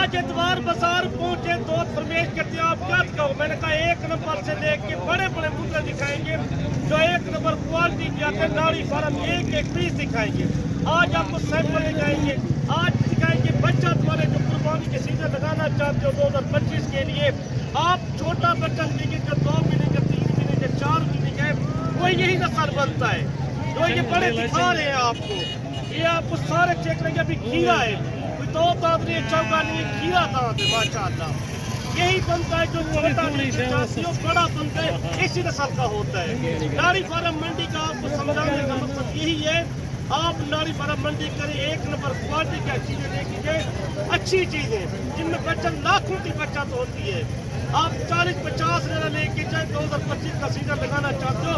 आज एतवार बाजार पहुंचे तो फरमेश करते आप क्या कहो। मैंने कहा 1 नंबर से लेके बड़े बड़े मुद्दे दिखाएंगे जो 1 नंबर क्वालिटी के आते नाड़ी फार्म एक पीस दिखाएंगे। आज आपको सैंपल दिखाएंगे, आज दिखाएंगे बच्चा तुम्हारे जो कुर्बानी के सीजन लगाना चाहते हो 2025 के लिए। आप छोटा बच्चा लेंगे जो 2 महीने का 3 महीने का 4 महीने का है वो यही नस्ल बनता है जो ये बड़े दिखा रहे हैं आपको। ये आपको सारे चेक करेंगे। अभी खीरा है, कोई 2 दांत नहीं, चौका नहीं, खीरा दांत है माशाअल्लाह। यही बनता है जो छोटा नहीं बड़ा बनता है, इसी नस्ल का होता है। नाड़ी फार्म मंडी का आपको समझाने का मतलब यही है। आप नाड़ी फार्म मंडी करें, 1 नंबर क्वालिटी की चीजें लेके अच्छी चीजें जिनमें बचत लाखों की बचत होती है। आप 40-50 लेना लेके जाए 2025 का सीजन लगाना चाहते हो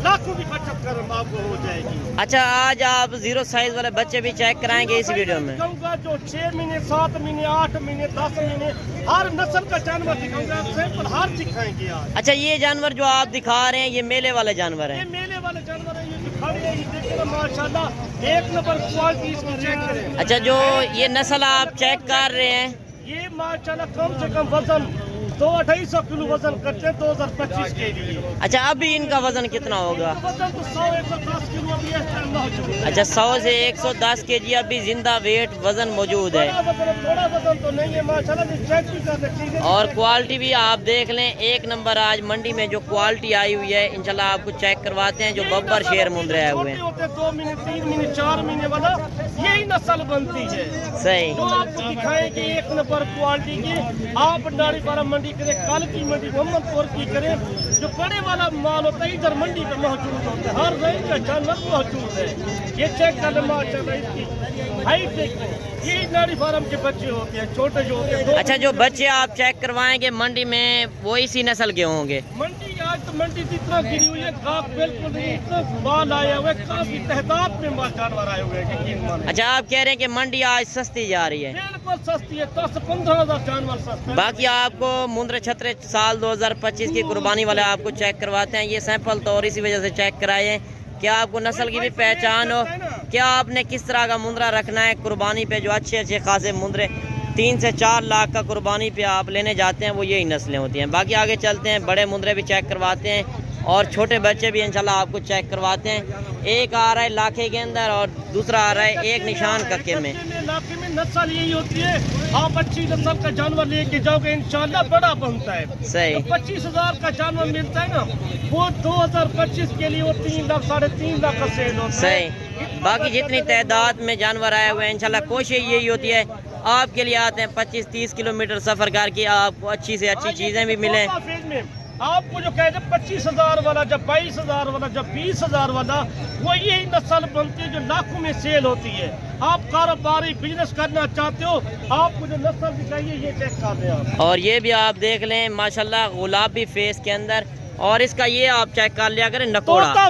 लाखों की बचत करम आपको हो जाएगी। अच्छा, आज आप 0 साइज वाले बच्चे भी चेक कराएंगे इस वीडियो में? दिखाऊंगा जो 6 महीने 7 महीने 8 महीने 10 महीने हर नस्ल का जानवर दिखाऊंगा, सैंपल हर दिखाएंगे आज। अच्छा, ये जानवर जो आप दिखा रहे हैं ये मेले वाले जानवर ये हैं? मेले वाले जानवर है, ये जो खड़े हैं ये देखिए ना माशाल्लाह 1 नंबर क्वालिटी इसकी चेक करें। अच्छा, जो ये नस्ल आप चेक कर रहे हैं ये माशाल्लाह कम से कम वजन 200-250 किलो वजन करते हैं 2025 के लिए। अच्छा, अभी इनका वजन कितना होगा? वजन तो 100-110 किलो अभी इस टाइम मौजूद है। अच्छा, 100 से 110 kg अभी जिंदा वेट वजन मौजूद है। थोड़ा वजन तो नहीं है माशाल्लाह, चेक भी कर सकते हैं। और क्वालिटी भी आप देख लें, 1 नंबर आज मंडी में जो क्वालिटी आई हुई है इंशाल्लाह आपको चेक करवाते हैं। जो बब्बर शेर मुंद्रे आए हुए हैं 2 महीने 3 महीने 4 महीने वाला यही नस्ल बनती है। सही, जो आपको दिखाएंगे 1 नंबर क्वालिटी की। आप नाड़ी फार्म मंडी करें, कल की मंडी मोहम्मदपुर की करें, जो बड़े वाला माल होता है इधर मंडी में मौजूद होता है, हर रेंज का जानवर मौजूद है। ये चेक कर लें माशाल्लाह, इसकी हाइट देखिए। ये नाड़ी फार्म के बच्चे होते हैं, छोटे जो होते हैं। अच्छा, जो बच्चे आप चेक करवाएंगे मंडी में वो इसी नस्ल के होंगे? मंडी आज तो मंडी इतना गिरी हुई है, घास बिल्कुल नहीं, इतना माल आया हुआ है, काफी तादाद में माल जानवर आए हुए हैं यकीन मानिए। अच्छा, आप कह रहे हैं कि मंडी आज सस्ती जा रही है? बिल्कुल सस्ती है, 10-15 हजार जानवर सस्ते हैं। बाकी आपको मुंद्रे छतरे साल 2025 की कुर्बानी वाले आपको चेक करवाते हैं। ये सैंपल तो और इसी वजह से चेक कराए हैं, क्या आपको नस्ल की भी पहचान हो, क्या आपने किस तरह का मुंद्रा रखना है कुर्बानी पे। जो अच्छे खासे मुंद्रे 3 से 4 लाख का कुर्बानी पे आप लेने जाते हैं वो यही नस्लें होती हैं। बाकी आगे चलते हैं, बड़े मुंद्रे भी चेक करवाते हैं और छोटे बच्चे भी इंशाल्लाह आपको चेक करवाते हैं। एक आ रहा है लाखे के अंदर और दूसरा आ रहा है एक निशान कक्के में। इलाके में नस्ल यही होती है, आप अच्छी नस्ल का जानवर लेके जाओगे इंशाल्लाह बड़ा बनता है। सही, 25,000 का जानवर मिलता है ना, वो 2025 के लिए वो 3 लाख 3.5 लाख का सेल होता है। सही। बाकी जितनी तादाद में जानवर आए हुए हैं इंशाल्लाह कोशिश यही होती है आपके लिए आते हैं 25-30 किलोमीटर सफर करके आपको अच्छी से अच्छी चीजें भी मिलें। आपको जो कहते हैं 25,000 वाला, जब 22,000 वाला, जब 20,000 वाला, वो यही नस्ल बनती है जो लाखों में सेल होती है। आप कारोबारी बिजनेस करना चाहते हो, आपको जो नस्ल दिखाइए ये चेक कर दें आप। और ये भी आप देख लें माशाल्लाह गुलाबी फेस के अंदर, और इसका ये आप चेक कर लिया करें नकोड़ा,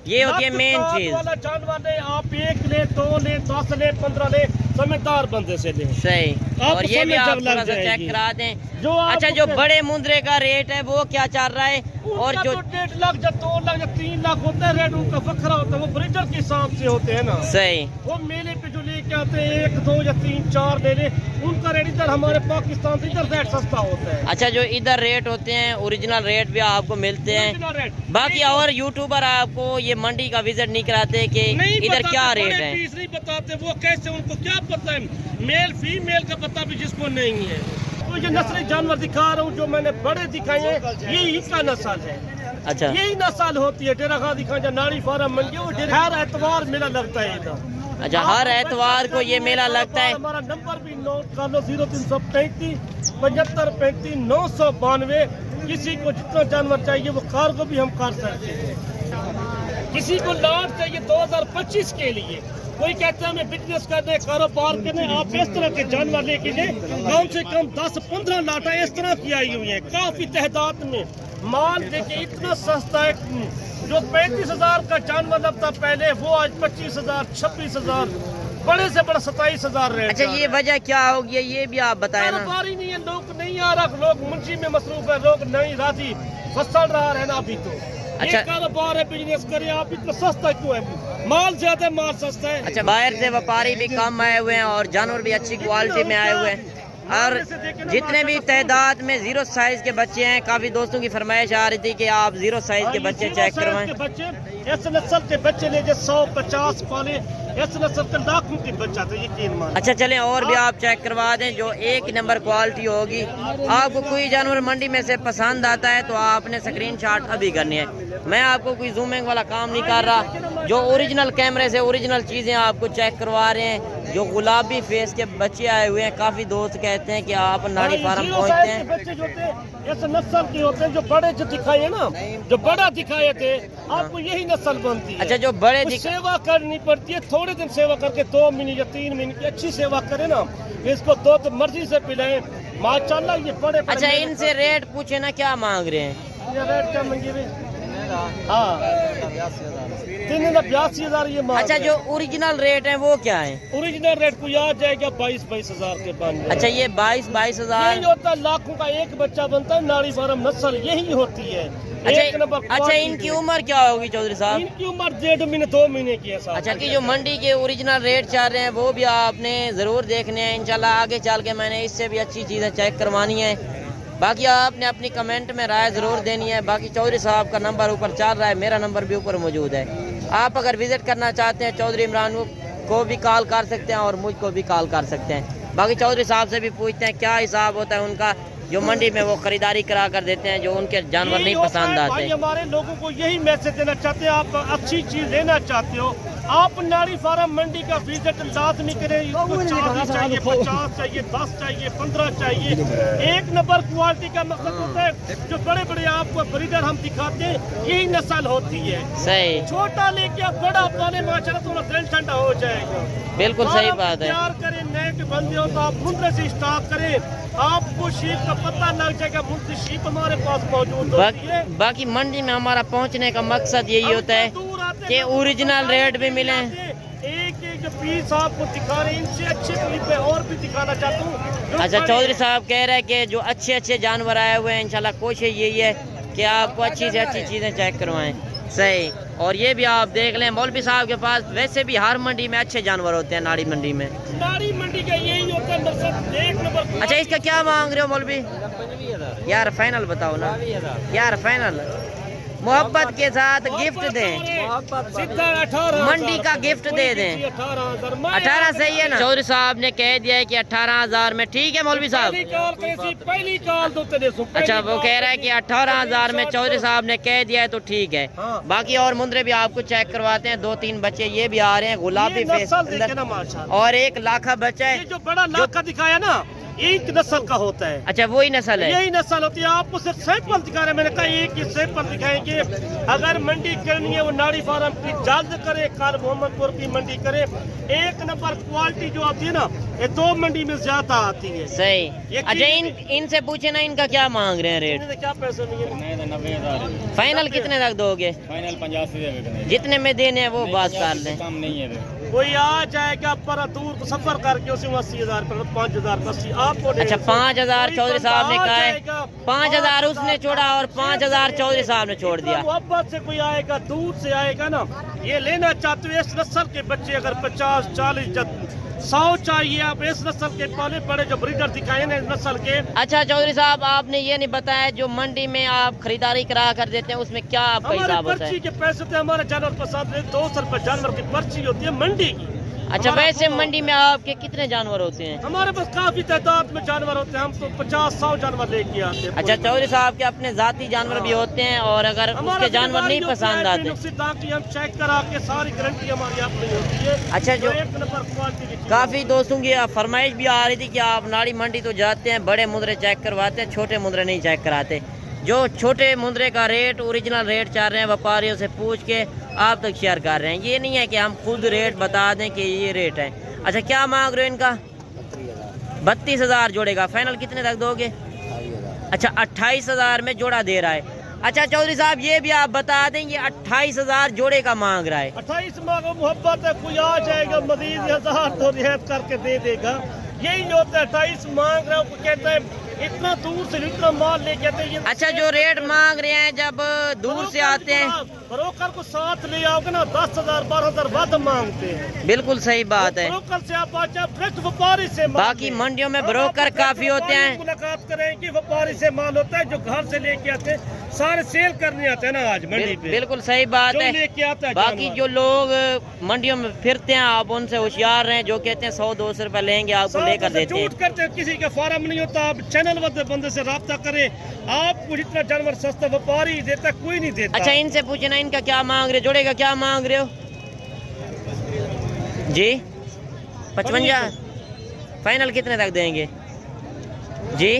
ये होती है मेन चीज वाला जानवर ले। आप 1 ले 2 ले 10 ले 15 ले, समझदार बंदे से ले। सही, और ये भी आप थोड़ा सा चेक करा दें। अच्छा, जो बड़े मुंद्रे का रेट है वो क्या चल रहा है? और जो 1.5 लाख या 2 लाख या 3 लाख होता है रेट उनका वखरा होता है, वो ब्रीडर के हिसाब से होते हैं ना। सही, वो मेले पे जो लेके आते हैं 1, 2 या 3, 4 ले ले, उनका रेट इधर हमारे पाकिस्तान से इधर रेट सस्ता होता है। अच्छा, जो इधर रेट होते हैं ओरिजिनल रेट भी आपको मिलते हैं। बाकी और यूट्यूबर आपको ये मंडी का विजिट नहीं कराते कि इधर क्या रेट है? नहीं बताते, वो कैसे, उनको क्या पता है मेल फीमेल का पता भी जिसको नहीं है। तो ये नस्ली जानवर दिखा रहा हूँ जो मैंने बड़े दिखाए हैं, यही का नस्ल है। अच्छा, यही नस्ल होती है। डेरा खां दिखा नाड़ी फार्म मंडी, वो हर एतवार मेला लगता है इधर। अच्छा, हर एतवार को ये मेला लगता है। हमारा नंबर भी नोट कर लो, 0335 75 35 992। किसी को जितना जानवर चाहिए वो कार्गो भी हम कर सकते हैं। किसी को लाट चाहिए 2025 के लिए, कोई कहता है हमें बिजनेस करने, कारोबार करने, आप इस तरह के जानवर लेके जाए, कम से कम 10-15 लाटा इस तरह की आई हुई है, काफी तादाद में। माल देखिए इतना सस्ता है, जो 35,000 का जानवर लगता पहले वो आज 25,000 26,000, बड़े से बड़ा 27,000 रेट। अच्छा, ये वजह क्या होगी ये भी आप बताएं ना। कारोबार ही नहीं है, लोग नहीं आ रहा, लोग मुंशी में मसरूफ है, लोग नहीं राजी, फसल रहा है ना अभी तो। अच्छा, कारोबार है, बिजनेस करे, आप इतना सस्ता क्यों है? माल ज्यादा, माल सस्ता है। अच्छा, बाहर से व्यापारी भी कम आए हुए हैं और जानवर भी अच्छी क्वालिटी में आए हुए हैं। اور جتنے بھی تعداد میں زیرو سائز کے بچے ہیں، کافی دوستوں کی فرمائش آ رہی تھی کہ آپ زیرو سائز کے بچے چیک کروائیں. اس نسل کے بچے لے جائے 150 پالے، اس نسل کے لاکھوں کے بچہ تو یقین مان. اچھا چلیں اور بھی آپ چیک کروا دیں جو ایک نمبر کوالٹی ہوگی. آپ کو کوئی جانور منڈی میں سے پسند آتا ہے تو آپ نے اسکرین شاٹ ابھی کرنی ہے. میں آپ کو کوئی زومنگ والا کام نہیں کر رہا، جو اوریجنل کیمرے سے اوریجنل چیزیں آپ کو چیک کروا رہے ہیں. جو گلابی فیس کے بچے آئے ہوئے ہیں، کافی دوست کہتے ہیں کہ آپ ناڑی فارم پہنچتے ہیں. بچے جو ہوتے ہیں اس نسل کے ہوتے ہیں، جو بڑے جو دکھائے نا، جو بڑا دکھائے تھے، آپ کو یہی نسل بنتی ہے. اچھا جو بڑے سیوا کرنی پڑتی ہے، تھوڑے دن سیوا کر کے 2 مہینے یا 3 مہینے کی اچھی سیوا کرے نا، اس کو دودھ مرضی سے پلائیں ماشاءاللہ. یہ بڑے اچھا ان سے ریٹ پوچھے نا کیا مانگ رہے ہیں؟ یہ ریٹ کیا منگی ہوئی؟ ہاں 3,82,000 یہ مانگ. اچھا جو اوریجنل ریٹ ہیں وہ کیا ہیں؟ اوریجنل ریٹ کو یاد جائے گا 22,000 کے بعد. اچھا یہ 22,000 یہی ہوتا ہے، لاکھوں کا ایک بچہ بنتا ہے. ناڑی فارم نسل یہی ہوتی ہے. اچھا ان کی عمر کیا ہوگی چودھری صاحب؟ ان کی عمر 1.5 مہینے 2 مہینے کی ہے صاحب. اچھا کہ جو منڈی کے اوریجنل ریٹ چل رہے ہیں وہ بھی آپ نے ضرور دیکھنے ہیں. انشاءاللہ آگے چل کے میں نے اس سے بھی اچھی چیزیں چیک کروانی ہیں. باقی آپ نے اپنی کمنٹ میں رائے ضرور دینی ہے. باقی چودھری صاحب کا نمبر اوپر چل رہا ہے، میرا نمبر بھی اوپر موجود ہے. آپ اگر وزٹ کرنا چاہتے ہیں چودھری عمران کو بھی کال کر سکتے ہیں اور مجھ کو بھی کال کر سکتے ہیں. باقی چودھری صاحب سے بھی پوچھتے ہیں کیا حساب ہوتا ہے ان کا جو منڈی میں وہ خریداری کرا کر دیتے ہیں جو ان کے جانور نہیں پسند آتے. بھائی ہمارے لوگوں کو یہی میسج دینا چاہتے ہیں، آپ اچھی چیز لینا چاہتے ہو، آپ ناڑی فارم منڈی کا وزٹ لازمی کریں. 40 چاہیے، 50 چاہیے، 10 چاہیے، 15 چاہیے. ایک نمبر کوالٹی کا مقصد ہوتا ہے. جو بڑے بڑے آپ کو بریڈر ہم دکھاتے ہیں یہی نسل ہوتی ہے. صحیح. چھوٹا لے کے بڑا پانے ماشاءاللہ تھوڑا دل ٹھنڈا ہو جائے گا. بالکل صحیح بات ہے. پیار کریں، نئے کے بندے ہو تو آپ مندرے سے اسٹارٹ کریں. آپ کو شیپ کا پتہ لگ جائے گا، مفت شیپ ہمارے پاس موجود ہوتی ہے. باقی منڈی میں ہمارا پہنچنے کا مقصد یہی ہوتا ہے کہ اوریجنل ریٹ بھی ملیں. ایک ایک پیس آپ کو دکھا رہے ہیں، ان سے اچھے کلپ میں اور بھی دکھانا چاہتا ہوں. اچھا چودھری صاحب کہہ رہے ہیں کہ جو اچھے اچھے جانور آئے ہوئے ہیں انشاءاللہ کوشش یہی ہے کہ آپ کو اچھی سے اچھی چیزیں چیک کروائیں. صحیح. اور یہ بھی آپ دیکھ لیں مولوی صاحب کے پاس ویسے بھی ہر منڈی میں اچھے جانور ہوتے ہیں. ناڑی منڈی میں ناڑی منڈی کا یہی ہوتا ہے مقصد. ایک نمبر. اچھا اس کا کیا مانگ رہے ہو مولوی؟ یار فائنل بتاؤ نا یار، فائنل محبت کے ساتھ گفٹ دیں، منڈی کا گفٹ دے دیں. 18 صحیح ہے نا؟ چودھری صاحب نے کہہ دیا ہے کہ 18,000 میں ٹھیک ہے مولوی صاحب. اچھا وہ کہہ رہا ہے کہ 18,000 میں چودھری صاحب نے کہہ دیا ہے تو ٹھیک ہے. باقی اور مندرے بھی آپ کو چیک کرواتے ہیں. 2-3 بچے یہ بھی آ رہے ہیں گلابی فیس اور ایک لاکھا بچہ ہے. جو بڑا لاکھا دکھایا نا ایک نسل کا ہوتا ہے. اچھا وہی نسل ہے، یہی نسل ہوتی ہے. آپ کو صرف سیمپل دکھا رہے ہیں. میں نے کہا ایک ہی سیمپل دکھائیں گے. اگر منڈی کرنی ہے وہ ناڑی فارم کی جلد کرے، کار محمد پور کی منڈی کرے. ایک نمبر کوالٹی جو آتی ہے نا یہ 2 منڈی میں زیادہ آتی ہے. صحیح. اچھا ان سے پوچھے نا ان کا کیا مانگ رہے ہیں ریٹ؟ کیا پیسے نہیں؟ 90,000. فائنل کتنے تک دو گے؟ فائنل 85 جتنے میں دینے ہیں وہ بات کر لیں. کم نہیں ہے. کوئی آ جائے گا پر دور سفر کر کے اسے 80,000 پر 5,000 بس آپ کو. اچھا 5,000 چودھری صاحب نے کہا ہے، 5,000 اس نے چھوڑا اور 5,000 چودھری صاحب نے چھوڑ دیا. محبت سے کوئی آئے گا، دور سے آئے گا نا، یہ لینا چاہتے ہو اس نسل کے بچے اگر 50 40 100 چاہیے آپ اس نسل کے پالے بڑے جو بریڈر دکھائے نا اس نسل کے. اچھا چودھری صاحب آپ نے یہ نہیں بتایا جو منڈی میں آپ خریداری کرا کر دیتے ہیں اس میں کیا آپ کا حساب ہوتا ہے؟ پرچی کے پیسے تھے ہمارے جانور کے ساتھ 200 روپے جانور کی پرچی ہوتی ہے منڈی کی. اچھا ویسے منڈی میں آپ کے کتنے جانور ہوتے ہیں؟ ہمارے پاس کافی تعداد میں جانور ہوتے ہیں. ہم تو 50-100 جانور لے کے آتے ہیں. اچھا چودھری صاحب کے اپنے ذاتی جانور بھی ہوتے ہیں اور اگر اس کے جانور نہیں پسند آتے ہم چیک کرا کے ساری گارنٹی ہماری آپ نہیں ہوتی ہے. اچھا جو ایک نمبر کوالٹی کی کافی دوستوں کی فرمائش بھی آ رہی تھی کہ آپ ناڑی منڈی تو جاتے ہیں بڑے مندرے چیک کرواتے ہیں، چھوٹے مندرے نہیں چیک کراتے. جو چھوٹے مندرے کا ریٹ اوریجنل ریٹ چل رہے ہیں وپاریوں سے پوچھ کے آپ تک شیئر کر رہے ہیں. یہ نہیں ہے کہ ہم خود ریٹ بتا دیں کہ یہ ریٹ ہے. اچھا کیا مانگ رہے ہیں ان کا؟ 32,000 جوڑے گا. فائنل کتنے تک دو گے؟ اچھا 28,000 میں جوڑا دے رہا ہے. اچھا چودھری صاحب یہ بھی آپ بتا دیں یہ 28,000 جوڑے کا مانگ رہا ہے. 28 مانگو محبت ہے. کوئی آ جائے گا مزید 1,000 تو رعایت کر کے دے دے گا. यही होता है 2.5 मांग रहे हो, कहते हैं इतना दूर से इतना माल लेके आते हैं। अच्छा, जो रेट मांग रहे हैं जब दूर से आते हैं, ब्रोकर को साथ ले आओगे ना 10,000 12,000 बाद मांगते हैं। बिल्कुल सही बात है। ब्रोकर से आप आज फ्रेश व्यापारी से बाकी मंडियों में ब्रोकर काफी होते हैं। मुलाकात करें कि व्यापारी से माल होता है जो घर से लेके आते हैं, सारे सेल करने आते हैं ना आज मंडी पे। बिल्कुल सही बात जो है। लेके आता है बाकी जानवर। जो लोग मंडियों में फिरते हैं, आप उनसे होशियार हैं, जो कहते हैं 100-200 रुपए लेंगे आपको लेकर देते हैं। झूठ करते हैं, किसी का फार्म नहीं होता। आप चैनल वाले बंदे से राब्ता करें, आपको जितना जानवर सस्ता व्यापारी देता कोई नहीं देता। अच्छा, इनसे पूछे ना इनका क्या मांग रहे हो, जोड़े का क्या मांग रहे हो जी? 55 फाइनल कितने तक देंगे जी?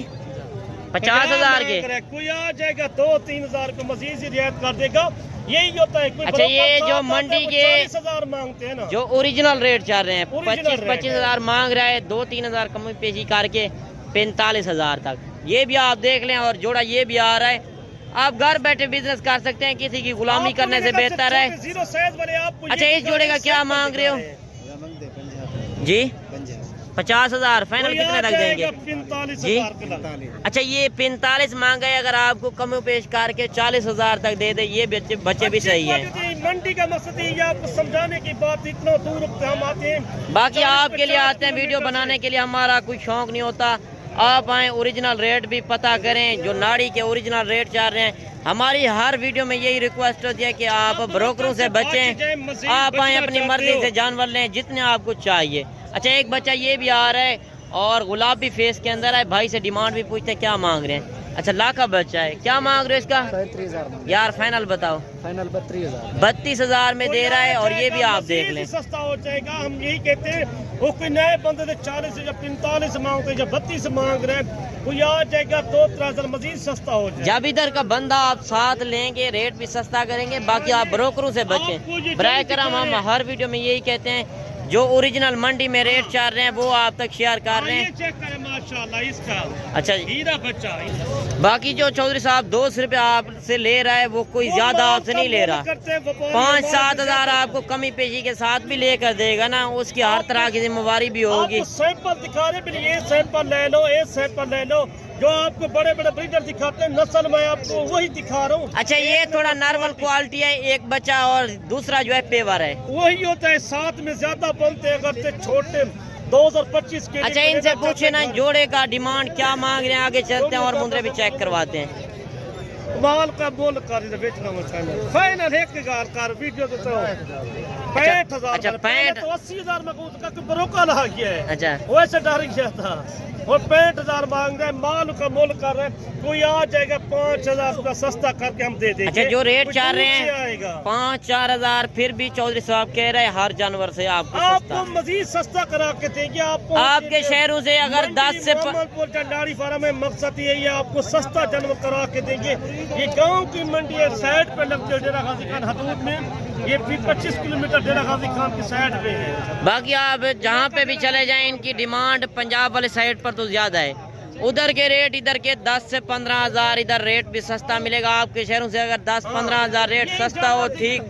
50,000 के। कोई आ जाएगा 2-3 हजार को मजीद से रियायत कर देगा, यही होता है। कोई अच्छा, ये जो मंडी के 40,000 मांगते हैं ना, जो ओरिजिनल रेट चल रहे हैं, Original 25 हजार मांग रहा है, 2-3 हजार कमी पेशी करके 45,000 तक। ये भी आप देख लें, और जोड़ा ये भी आ रहा है। आप घर बैठे बिजनेस कर सकते हैं, किसी की गुलामी करने से बेहतर है। अच्छा, इस जोड़े का क्या मांग रहे हो जी? 50,000 फाइनल कितने तक देंगे 45,000। अच्छा, ये 45 मांगा है, अगर आपको कम पेश करके 40,000 तक दे दे, ये बच्चे भी सही है। मंडी का मकसद ये आपको समझाने की बात, इतना दूर हम आते हैं। बाकी आपके लिए आते हैं, वीडियो बनाने के लिए। हमारा कोई शौक नहीं होता। आप आए, ओरिजिनल रेट भी पता करें, जो नाड़ी के ओरिजिनल रेट चल रहे हैं। हमारी हर वीडियो में यही रिक्वेस्ट होती है कि आप ब्रोकरों से बचें, आप आए अपनी मर्जी से जानवर लें जितने आपको चाहिए। अच्छा, एक बच्चा ये भी आ रहा है और गुलाबी फेस के अंदर है। भाई से डिमांड भी पूछते हैं क्या मांग रहे हैं। अच्छा, लाख का बच्चा है, क्या मांग रहे हो इसका? 33,000 यार फाइनल बताओ। फाइनल 32,000 32,000 में दे रहा है, और ये भी आप देख लें। सस्ता हो जाएगा, हम यही कहते हैं। वो कोई नए बंदे से 40 या 45 मांगते हैं, जब 32 मांग रहे हैं, कोई आ जाएगा 2-3 हजार मजीद सस्ता हो जाएगा। जब इधर का बंदा आप साथ लेंगे, रेट भी सस्ता करेंगे। बाकी आप ब्रोकरों से बचें। बराए करम हम हर वीडियो में यही कहते हैं, जो ओरिजिनल मंडी में रेट चल रहे हैं वो आप तक शेयर कर रहे हैं। चेक करें माशाल्लाह इसका। अच्छा, हीरा बच्चा। बाकी जो चौधरी साहब 200 रुपये आपसे ले रहा है, वो कोई ज्यादा आपसे नहीं ले रहा। 5-7 हजार आपको कमी पेशी के साथ भी लेकर देगा ना, उसकी हर तरह की जिम्मेवारी भी होगी। सैंपल दिखा रहे, ये सैंपल ले लो, ये सैंपल ले लो। जो आपको बड़े बड़े ब्रीडर दिखाते हैं, नस्ल मैं आपको वही दिखा रहा हूँ। अच्छा, ये थोड़ा नॉर्मल क्वालिटी है, एक बच्चा, और दूसरा जो है पेवर है, वही होता है। साथ में ज्यादा बनते हैं, अगर से छोटे 2025 के। अच्छा, इनसे पूछे ना जोड़े का डिमांड क्या मांग रहे हैं, आगे चलते हैं और मुंद्रे भी चेक करवाते हैं। माल का बोल कर बेचना फाइनल 1,000 का वीडियो देता हूँ 65,000। अच्छा, 65 तो 80,000 में ब्रोकर आ गया है। अच्छा, वैसे डर गया था। और 65,000 मांग रहे हैं, माल का मोल कर रहे हैं। कोई आ जाएगा 5,000 रुपया सस्ता करके हम दे देंगे। अच्छा, जो रेट कोई चाह रहे दूर से हैं आएगा 5-4 हजार, फिर भी चौधरी साहब कह रहे हैं हर जानवर से आपको आपको सस्ता। मजीद सस्ता करा के देंगे। आपको आपके शहरों से अगर 10 से डायरी फार्म में मकसद यही है, आपको सस्ता जानवर करा के देंगे। ये गांव की मंडी है, साइड पे लगती है डेरा गाजी खान हदूद में। ये 25 किलोमीटर डेरा गाजी खान की साइड पे है। बाकी आप जहाँ पे भी चले जाएं, इनकी डिमांड पंजाब वाले साइड पर तो ज्यादा है। उधर के रेट इधर के 10 से 15 हजार, इधर रेट भी सस्ता मिलेगा। आपके शहरों से अगर 10-15 हजार रेट सस्ता हो, ठीक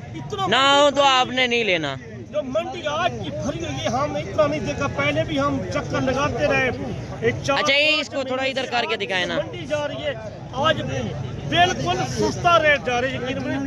ना हो तो आपने नहीं लेना। जो मंडी आज की भरी हुई है, हम इतना नहीं देखा। पहले भी हम चक्कर लगाते रहे। अच्छा, ये इसको थोड़ा इधर करके दिखाए ना। मंडी जा रही है आज बिल्कुल सस्ता रेट जा रही है।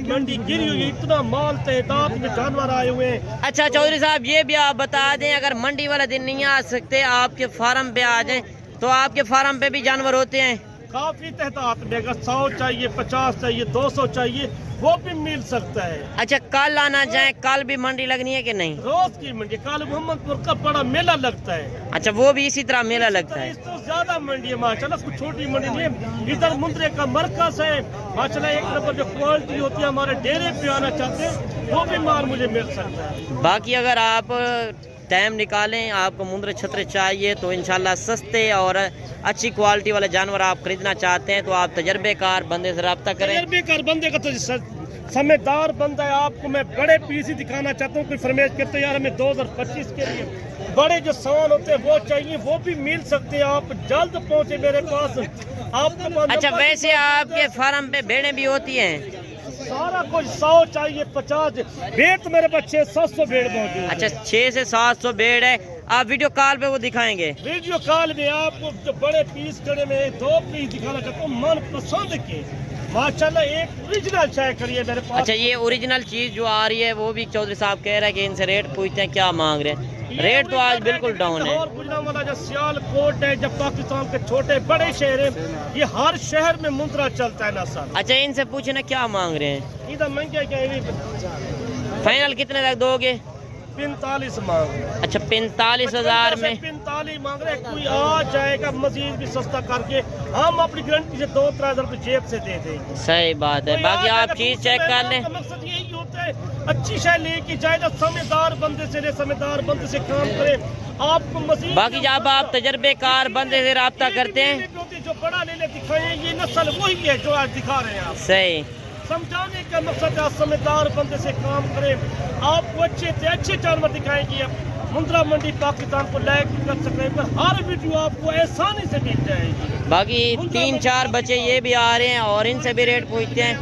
मंडी गिरी हुई है, इतना माल तहताब में जानवर आए हुए हैं। अच्छा चौधरी साहब, ये भी आप बता दें, अगर मंडी वाले दिन नहीं आ सकते, आपके फार्म पे आ जाएं, तो आपके फार्म पे भी जानवर होते हैं? काफी तहतात में, अगर 100 चाहिए, 50 चाहिए, 200 चाहिए, वो भी मिल सकता है। अच्छा, कल आना चाहे, कल भी मंडी लगनी है कि नहीं? रोज की मंडी, कल मोहम्मदपुर का बड़ा मेला लगता है। अच्छा, वो भी इसी तरह मेला लगता है? तो ज्यादा मंडी है माशाल्लाह, कुछ छोटी मंडी नहीं है। इधर मुंद्रे का मरकज है माशाल्लाह, एक नंबर जो क्वालिटी होती है। हमारे डेरे पे आना चाहते हैं, वो भी माल मुझे मिल सकता है। बाकी अगर आप टाइम निकालें, आपको मुंद्रे छतरे चाहिए, तो इंशाल्लाह सस्ते और अच्छी क्वालिटी वाले जानवर आप खरीदना चाहते हैं, तो आप तजर्बेकार बंदे से रब्ता करें। तजर्बेकार बंदे का तो समझदार बंदा है। आपको मैं बड़े पीस ही दिखाना चाहता हूँ। कोई फरमाइश करते यार हमें 2025 के लिए बड़े जो सामान होते हैं वो चाहिए, वो भी मिल सकते हैं। आप जल्द पहुँचे मेरे पास। आपको अच्छा, वैसे आपके फार्म पे भेड़ें भी होती हैं? सारा कुछ 100 चाहिए, 50 भेड़ तो मेरे पास 600-700 भेड़ मौजूद है। अच्छा, 600 से 700 भेड़ है। आप वीडियो कॉल पे वो दिखाएंगे। वीडियो कॉल में आपको जो बड़े पीस करे में 2 पीस दिखाना चाहता हूँ मन पसंद के, माशाल्लाह एक ओरिजिनल चाय करिए मेरे पास। अच्छा, ये ओरिजिनल चीज जो आ रही है वो भी चौधरी साहब कह रहे हैं कि इनसे रेट पूछते हैं क्या मांग रहे हैं। रेट तो आज बिल्कुल डाउन है। और गुजरांवाला जो सियालकोट है, जब पाकिस्तान के छोटे बड़े शहर है, ये हर शहर में मुंद्रा चलता है नस्ल। अच्छा, इनसे पूछे ना क्या मांग रहे हैं। इधर महंगे क्या फाइनल कितने तक दोगे? 45 मांग रहे हैं। अच्छा, 45,000 में 45 मांग रहे हैं। कोई आ जाएगा मजीद भी सस्ता करके, हम अपनी गारंटी से 2-3 हजार रुपये जेब से दे देंगे। सही बात है। बाकी आप चीज चेक कर लें। मकसद यही होता है अच्छी शाय लेके जाए, समझदार बंदे से ले, समझदार बंदे से काम करे आपको मजीद। बाकी जब आप तजर्बेकार बंदे से रब्ता करते हैं, जो बड़ा ले दिखाए ये नस्ल वही है जो आज दिखा रहे हैं आप। सही समझाने का मकसद है समझदार बंदे से काम करें, आपको अच्छे से अच्छे जानवर दिखाएंगे। मुंद्रा मंडी पाकिस्तान को लाइक कर सकें, पर हर वीडियो आपको आसानी से मिल जाएगी। बाकी 3-4 बच्चे ये भी आ रहे हैं और इनसे भी रेट पूछते हैं।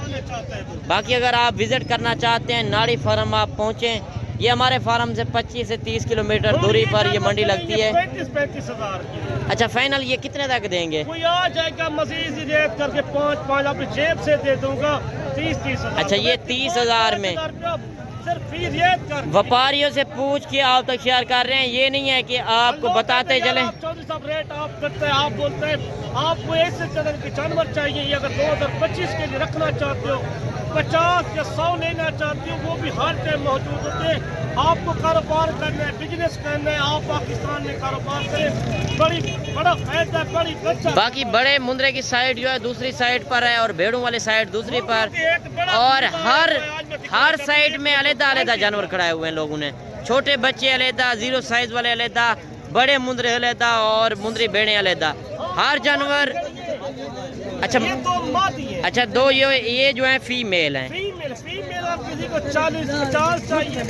बाकी अगर आप विजिट करना चाहते हैं नाड़ी फार्म, आप पहुँचें। ये हमारे फार्म से 25 से 30 किलोमीटर दूरी पर ये मंडी लगती है। 35 हजार की। अच्छा, फाइनल ये कितने तक देंगे? कोई आ जाएगा मजीद रेट करके 5-5 अपनी जेब से दे दूंगा 30 हजार। अच्छा, ये 30,000 में व्यापारियों से पूछ के आप तक शेयर कर रहे हैं, ये नहीं है कि आपको बताते चले। चौधरी साहब रेट आप करते हैं, आप बोलते हैं आपको ऐसे तरह के जानवर चाहिए। अगर 2025 के लिए रखना चाहते हो, 50 या 100 लेना चाहते हो, वो भी हर टाइम मौजूद होते हैं। आपको कारोबार करना है, बिजनेस करना है, आप पाकिस्तान में कारोबार करें, बड़ा फायदा, बड़ी अच्छा। बाकी बड़े मुंद्रे की साइड जो है दूसरी साइड पर है और भेड़ों वाली साइड दूसरी पर, और हर साइड में अलग-अलग जानवर खड़ाए हुए हैं लोगों ने। छोटे बच्चे अलग, 0 साइज वाले अलग, बड़े मुंद्रे अलग और मुंद्री भेड़े अलग, हर जानवर। अच्छा, ये 2 मादी है। अच्छा, 2 ये जो है फीमेल हैं। फीमेल आप किसी को 40-50 चाहिए,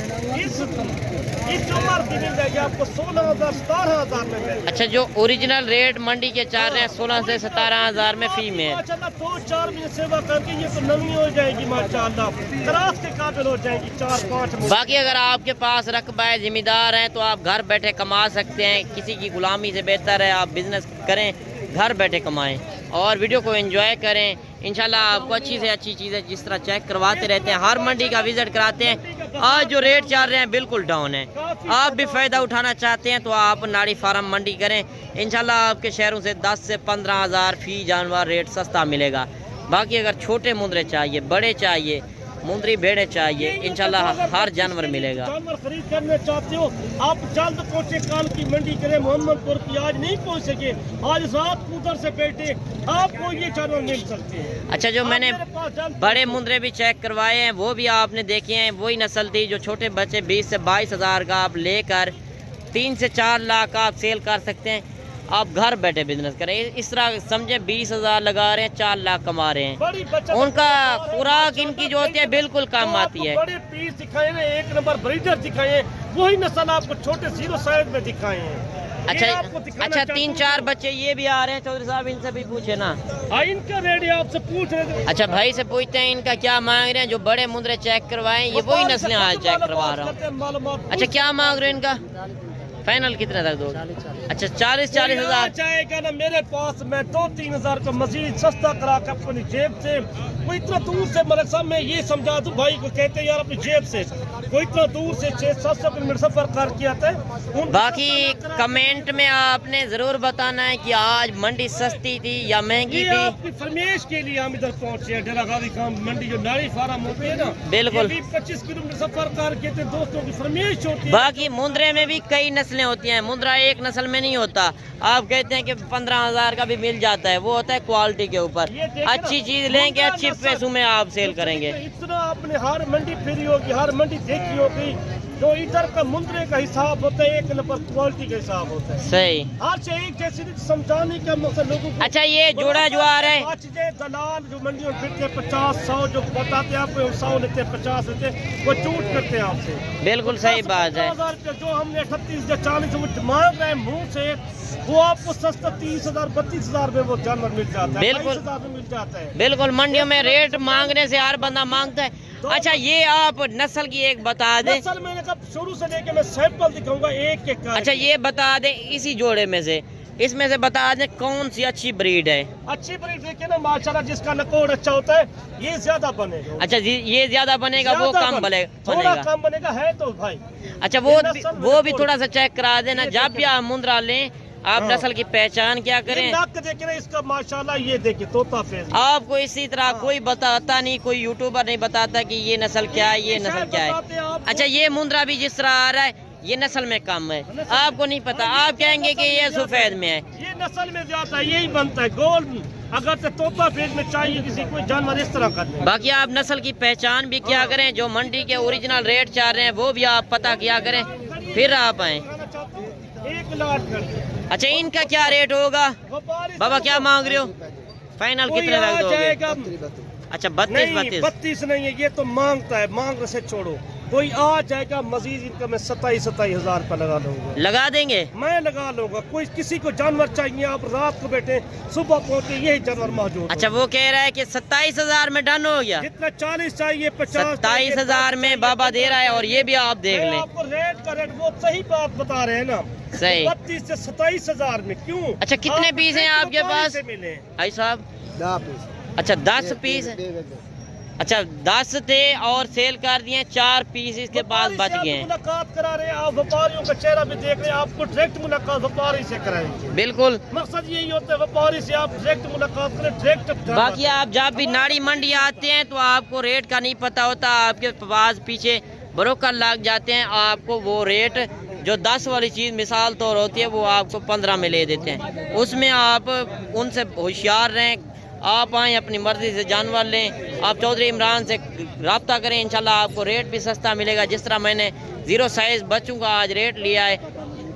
इस उम्र की मिल जाएगी आपको 16,000-17,000 में मिलेगी। अच्छा, जो ओरिजिनल रेट मंडी के चाल रहे हैं 16 से 17,000 में फीमेल। माशाल्लाह 2-4 महीने सेवा करके ये तो नवी हो जाएगी माशाल्लाह, क्रास के काबिल हो जाएगी 4-5 में। बाकी अगर आपके पास रकबा है, जिम्मेदार हैं, तो आप घर बैठे कमा सकते हैं। किसी की गुलामी से बेहतर है आप बिजनेस करें, घर बैठे कमाएं और वीडियो को एंजॉय करें। इंशाल्लाह आपको अच्छी से अच्छी चीज़ें जिस तरह चेक करवाते रहते हैं, हर मंडी का विजिट कराते हैं। आज जो रेट चल रहे हैं बिल्कुल डाउन है। आप भी फ़ायदा उठाना चाहते हैं तो आप नाड़ी फार्म मंडी करें। इंशाल्लाह आपके शहरों से 10 से 15,000 फी जानवर रेट सस्ता मिलेगा। बाकी अगर छोटे मुंद्रे चाहिए, बड़े चाहिए, मुंद्री भेड़े चाहिए, इंशाल्लाह हर जानवर मिलेगा। जानवर खरीद करना चाहते हो आप जल्द पहुँचे, काल की मंडी करें मोहम्मदपुर की। आज नहीं पहुँच सके, आज रात उधर से बैठे आपको ये जानवर मिल सकते हैं। अच्छा, जो मैंने बड़े मुंद्रे भी चेक करवाए हैं वो भी आपने देखे हैं, वही नस्ल थी जो छोटे बच्चे 20 से 22 हजार का आप लेकर 3 से 4 लाख का आप सेल कर सकते हैं। आप घर बैठे बिजनेस करें, इस तरह समझे 20,000 लगा रहे हैं, 4 लाख कमा रहे हैं। उनका खुराक इनकी जो होती है बिल्कुल काम आती है। बड़े पीस दिखाए ना, 1 नंबर ब्रीडर दिखाए, वही नस्ल आपको छोटे 0 साइज में दिखाए हैं। अच्छा, 3-4 बच्चे ये भी आ रहे हैं चौधरी साहब, इनसे भी पूछे ना। इनका रेडी आपसे पूछ रहे थे। अच्छा, भाई से पूछते हैं इनका क्या मांग रहे हैं। जो बड़े मुंद्रे चेक करवाए ये वही नस्लें आज चेक करवा रहा हूँ। अच्छा, क्या मांग रहे हैं इनका? फाइनल कितने तक दो? अच्छा, 40 हजार जाएगा ना मेरे पास, मैं 2-3 हजार का मजीद सस्ता करा के अपनी जेब से। कोई इतना दूर से मेरे साहब मैं ये समझा दूं भाई को, कहते हैं यार अपनी जेब से, कोई इतना दूर से 600-700 किलोमीटर सफर करके आता है। बाकी कमेंट में आपने जरूर बताना है कि आज मंडी सस्ती थी या महंगी थी। आपकी फरमाइश के लिए हम इधर पहुंचे हैं, डेरा गाजी खान मंडी जो नाड़ी फार्म होती है ना, बिल्कुल 25 किलोमीटर सफर करके दोस्तों की फरमाइश होती है। बाकी मुंद्रे में भी कई नस्लें होती हैं, मुंद्रा एक नस्ल में नहीं होता। आप कहते हैं कि 15,000 का भी मिल जाता है, वो होता है क्वालिटी के ऊपर। अच्छी चीज लेंगे, अच्छी पैसों में आप सेल करेंगे। इतना आपने हर मंडी फिरी होगी, हर मंडी देखी होगी, जो इधर का मुंद्रे का हिसाब होता है 1 नंबर क्वालिटी का हिसाब होता है। सही, हर से एक जैसे समझाने का मकसद लोगों को। अच्छा, ये जोड़ा जो आ रहा है दलाल जो मंडी में फिरते 50-100 जो बताते हैं आपको 100 लेते हैं, 50 लेते हैं, वो झूठ करते हैं आपसे। बिल्कुल सही बात है। जो हमने 38 या 40 मांग रहे हैं मुँह से, वो आपको सस्ता 30,000-32,000 में वो जानवर मिल जाता है, बिल्कुल 22,000 में मिल जाता है। बिल्कुल, मंडियों में रेट मांगने से हर बंदा मांगता है। अच्छा ये आप नस्ल की एक बता दें। नस्ल मैंने कहा शुरू से लेके मैं सैंपल दिखाऊंगा एक एक अच्छा ये बता दें इसी जोड़े में से, इसमें से बता दें कौन सी अच्छी ब्रीड है। अच्छी ब्रीड देखिए ना माशाल्लाह, जिसका नकोड़ अच्छा होता है ये ज्यादा बनेगा। अच्छा ये ज्यादा बनेगा, वो कम थोड़ा बनेगा। कम बनेगा है तो भाई। अच्छा वो भी थोड़ा सा चेक करा देना। जब भी आप मुंद्रा लें आप नस्ल की पहचान क्या करें। नाक देखिए ना इसका माशाल्लाह, ये देखिए तोता फेस। आपको इसी तरह कोई बताता नहीं, कोई यूट्यूबर नहीं बताता कि ये नस्ल क्या है, ये नस्ल क्या है। अच्छा ये मुंद्रा भी जिस तरह आ रहा है ये नस्ल में कम है, आपको नहीं पता, आप कहेंगे कि ये सफेद में है। ये नस्ल में ज्यादा है, यही बनता है गोल्ड। अगर तो तोता फेस में चाहिए किसी कोई जानवर इस तरह का। बाकी आप नस्ल की पहचान भी क्या करें, जो मंडी के ओरिजिनल रेट चाह रहे हैं वो भी आप पता किया करें, फिर आप आए। 1 लाख। अच्छा इनका क्या रेट होगा बाबा, क्या मांग रहे हो? फाइनल कितने लग दोगे? अच्छा 32 नहीं है, ये तो मांगता है, मांग से छोड़ो। कोई आ जाएगा मजीद इनका मैं 27 हजार रुपया लगा लूंगा। लगा देंगे? मैं लगा लूंगा। कोई किसी को जानवर चाहिए आप रात को बैठे सुबह पहुंचे यही जानवर मौजूद। अच्छा वो कह रहा है कि 27 हजार में डन हो गया। जितना 40 चाहिए 50 27 हजार में बाबा दे रहा है, और ये भी आप देख लें। आपको रेट का रेट वो सही बात बता रहे हैं ना, सही 32 से 27 हजार में क्यों। अच्छा कितने पीस हैं आपके पास मिले भाई साहब? 10 पीस। अच्छा 10 पीस। अच्छा 10 थे और सेल कर दिए 4 पीस इसके पास बच गए हैं। मुलाकात करा रहे हैं आप, व्यापारियों का चेहरा भी देख रहे हैं, आपको डायरेक्ट मुलाकात व्यापारी से कराएंगे। बिल्कुल मकसद यही होता है व्यापारी से आप डायरेक्ट मुलाकात करें, डायरेक्ट। बाकी आप जब भी नाड़ी मंडी आते हैं तो आपको रेट का नहीं पता होता, आपके पास पीछे ब्रोकर लग जाते हैं, आपको वो रेट जो 10 वाली चीज़ मिसाल तौर होती है वो आपको 15 में ले देते हैं। उसमें आप उनसे होशियार रहें, आप आएँ अपनी मर्जी से जानवर लें, आप चौधरी इमरान से रब्ता करें, इंशाल्लाह आपको रेट भी सस्ता मिलेगा। जिस तरह मैंने 0 साइज़ बच्चों का आज रेट लिया है,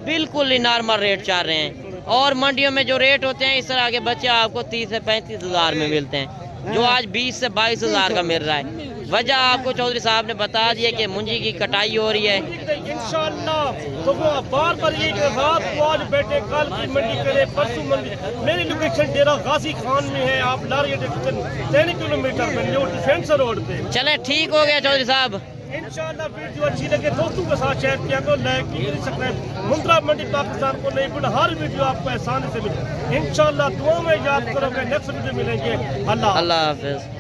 बिल्कुल ही नॉर्मल रेट चाह रहे हैं। और मंडियों में जो रेट होते हैं इस तरह के बच्चे आपको 30 से 35 हजार में मिलते हैं, जो आज 20 से 22 हजार का मिल रहा है। वजह आपको चौधरी साहब ने बता दिया कि मुंजी की कटाई हो रही है। इंशाल्लाह तो वो बार बार ये रात को आज बैठे, कल की मंडी करे, परसों मंडी। मेरी लोकेशन डेरा गाजी खान में है, आप लारिया 3 किलोमीटर में न्यू डिफेंस रोड पे। चले ठीक हो गया चौधरी साहब। इंशाल्लाह वीडियो अच्छी लगे दोस्तों के साथ शेयर किया करो, लाइक की सब्सक्राइब। मुंद्रा मंडी पाकिस्तान को नहीं पड़ा, हर वीडियो आपको आसानी से मिले। इंशाल्लाह दुआ में याद करोगे, नेक्स्ट वीडियो मिलेंगे। अल्लाह हाफिज।